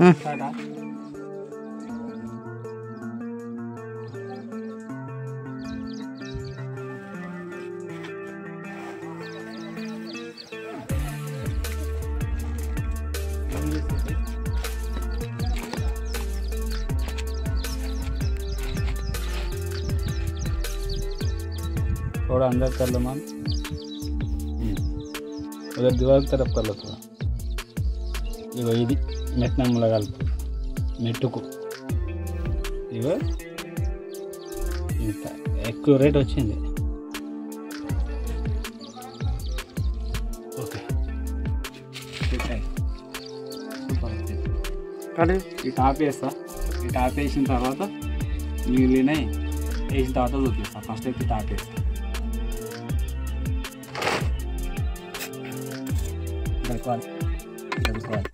थोड़ा अंदर कर लो मैम, उधर दीवार की तरफ कर लो थोड़ा। ఇగో ఇది మెట్న ములగాలి మెట్టుకు ఇగో ఇంత ఎక్కువ రేట్ వచ్చింది. ఓకే కానీ ఈ టాప్ వేస్తా. ఈ టాప్ వేసిన తర్వాత మిగిలినవి వేసిన తర్వాత చూపిస్తా. ఫస్ట్ అయితే టాప్ వేస్తా. దొరకాలి దొరకాలి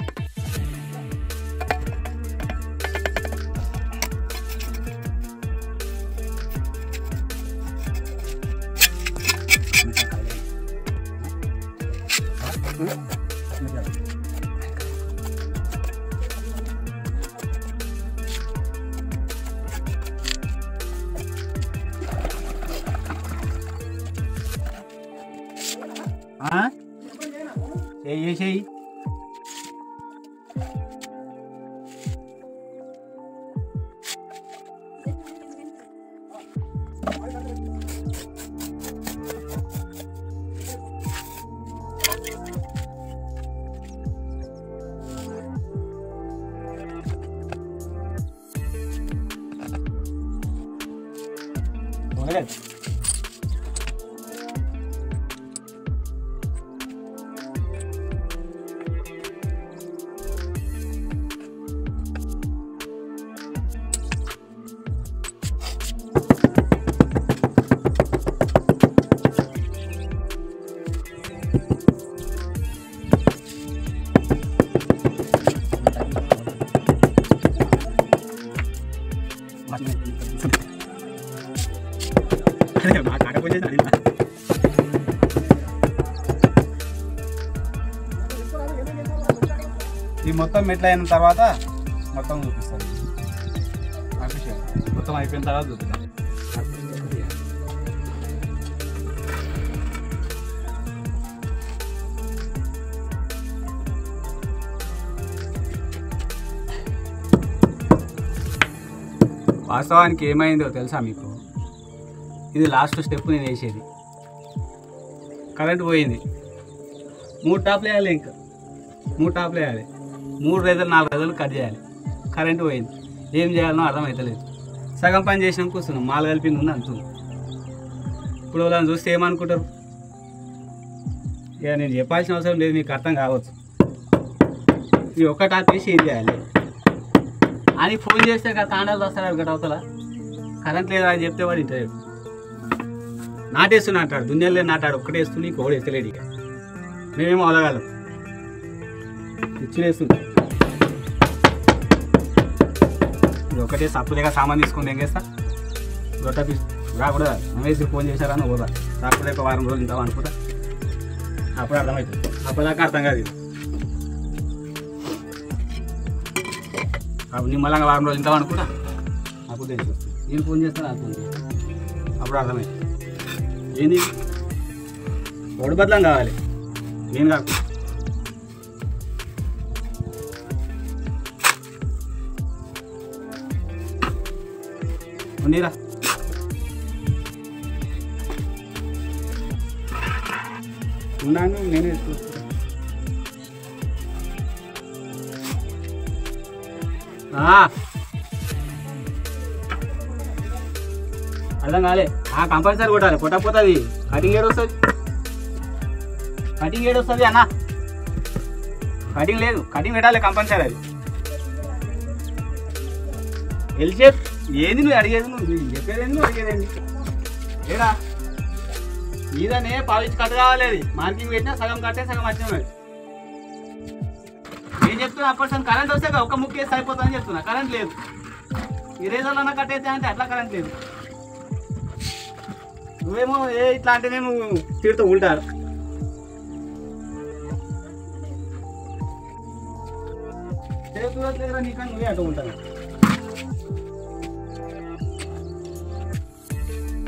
చెయ్యి ఈ మొత్తం మెట్ల అయిన తర్వాత మొత్తం చూపిస్తాను. మొత్తం అయిపోయిన తర్వాత చూపిస్తాను. వాస్తవానికి ఏమైందో తెలుసా మీకు? ఇది లాస్ట్ స్టెప్ నేను వేసేది. కరెంట్ పోయింది. 3 టాప్లు వేయాలి. ఇంకా 3 టాప్లు వేయాలి. 3 రేజలు 4 రేజలు కట్ చేయాలి. కరెంట్ పోయింది. ఏం చేయాలనో అర్థమవుతలేదు. సగం పని చేసినాం కూర్చున్నాం. మాల కలిపింది ఉంది అంటుంది. ఇప్పుడు వాళ్ళని చూస్తే ఏమనుకుంటారు? ఇక నేను చెప్పాల్సిన అవసరం లేదు, మీకు అర్థం కావచ్చు. ఈ ఒక్క టాప్ వేసి ఏం చేయాలి అని ఫోన్ చేస్తే తాండాలు వస్తాడు గట అవతల. కరెంట్ లేదా అని చెప్తే వాడు ఇంటర్వ్యూ నాటేస్తున్నా అంటాడు. దున్యాలే నాటాడు. ఒక్కటే వేస్తూ నీకు ఒకటి ఎత్తలేడు. ఇక మేమేమో అవలగాలం ఇచ్చినేస్తుంది. ఇది ఒకటే సప్పులేక సామాన్ తీసుకుని ఏం చేస్తా? రొట్ట పీస్ రాకూడదా? నమేసి ఫోన్ చేశారని పోదా? రాకుండా ఒక వారం రోజులు ఇంటావా అనుకుంటా. అప్పుడు అర్థమవుతుంది. అప్పటిదాకా అర్థం కాదు. ఇది అప్పుడు నిమ్మలంగా వారం రోజులు ఇంటావా అనుకుంటా. అప్పుడు తెలిసి వస్తుంది. నేను ఫోన్ చేస్తాను అనుకుంది. అప్పుడు అర్థమైంది. ఏంది ఓడి బదలం కావాలి, నేను కాకు. ఉండీరా ఉన్నాను నేనే చూస్తా. అర్థం కాలే. కంపల్సరీ కొట్టాలి. కొట్టకపోతుంది కటింగ్ ఏడు వస్తుంది. కటింగ్ ఏడు వస్తుంది అన్న. కటింగ్ లేదు. కటింగ్ పెట్టాలి కంపల్సరీ. అది ఎల్షేప్ ఏంది నువ్వు అడిగేది? నువ్వు చెప్పేదేంది? నువ్వు అడిగేదేంది? ఏడా మీదనే పాలించి కట్ కావాలి. అది మార్కింగ్ పెట్టినా సగం కట్టే సగం వచ్చిన. నేను చెప్తున్నా అప్పటి కరెంట్ వస్తే ఒక ముక్కు వేసి సరిపోతుందని చెప్తున్నా. కరెంట్ లేదు. ఈ రేజర్లో కట్టేస్తే అంటే అట్లా కరెంట్ లేదు. నువ్వేమో ఇట్లా అంటే నేను తిడుతూ ఉంటారు. చూడట్లేదురా నీకని నువ్వే అటు ఉంటాను.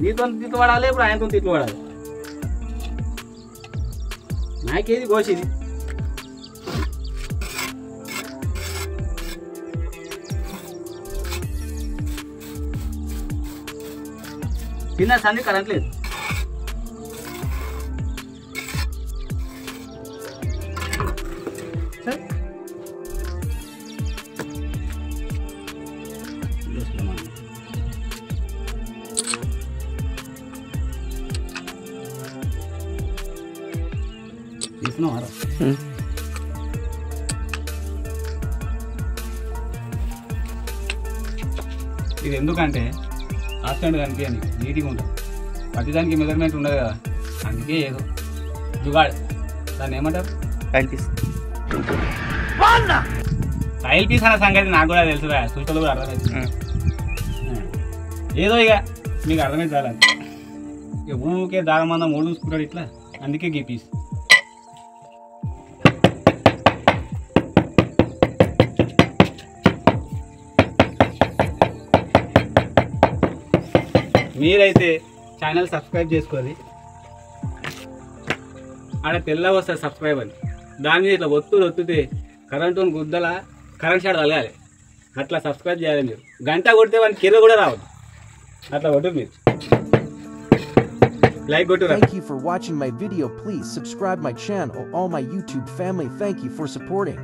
నీతో తిట్లు పడాలి, ఇప్పుడు ఆయనతో తిట్లు పడాలి. నాకేది కోసేది కింద సంది కరెంట్ లేదు. తీసుకున్నావారా? ఇది ఎందుకంటే ఆస్టెంట్ కనిపించండి, నీట్గా ఉంటుంది. ప్రతిదానికి మెజర్మెంట్ ఉండదు కదా, అందుకే ఏదో జుగాడ్. దాన్ని ఏమంటారు? Tile piece. టైల్ పీస్ అనే సంగతి నాకు కూడా తెలుసురా, సూచనలు కూడా అర్థమవుతుంది. ఏదో ఇక మీకు అర్థమైంది చాలంటే. ఇక ఊరికే దాగమందం మూడు చూసుకుంటాడు ఇట్లా, అందుకే గీ పీస్. మీరైతే ఛానల్ సబ్స్క్రైబ్ చేసుకోవాలి. ఆడ తెల్లగా వస్తుంది సబ్స్క్రైబ్ అని, దాని మీద ఇట్లా ఒత్తితే కరెంటు గుద్దల కరెంట్ షాట్ తగలాలి. అట్లా సబ్స్క్రైబ్ చేయాలి మీరు. గంట కొడితే వానికి కింద కూడా రావద్దు, అట్లా కొట్టు మీరు. Like కొట్టురా. Thank you for watching my video. Please subscribe my channel. All my YouTube family, thank you for supporting.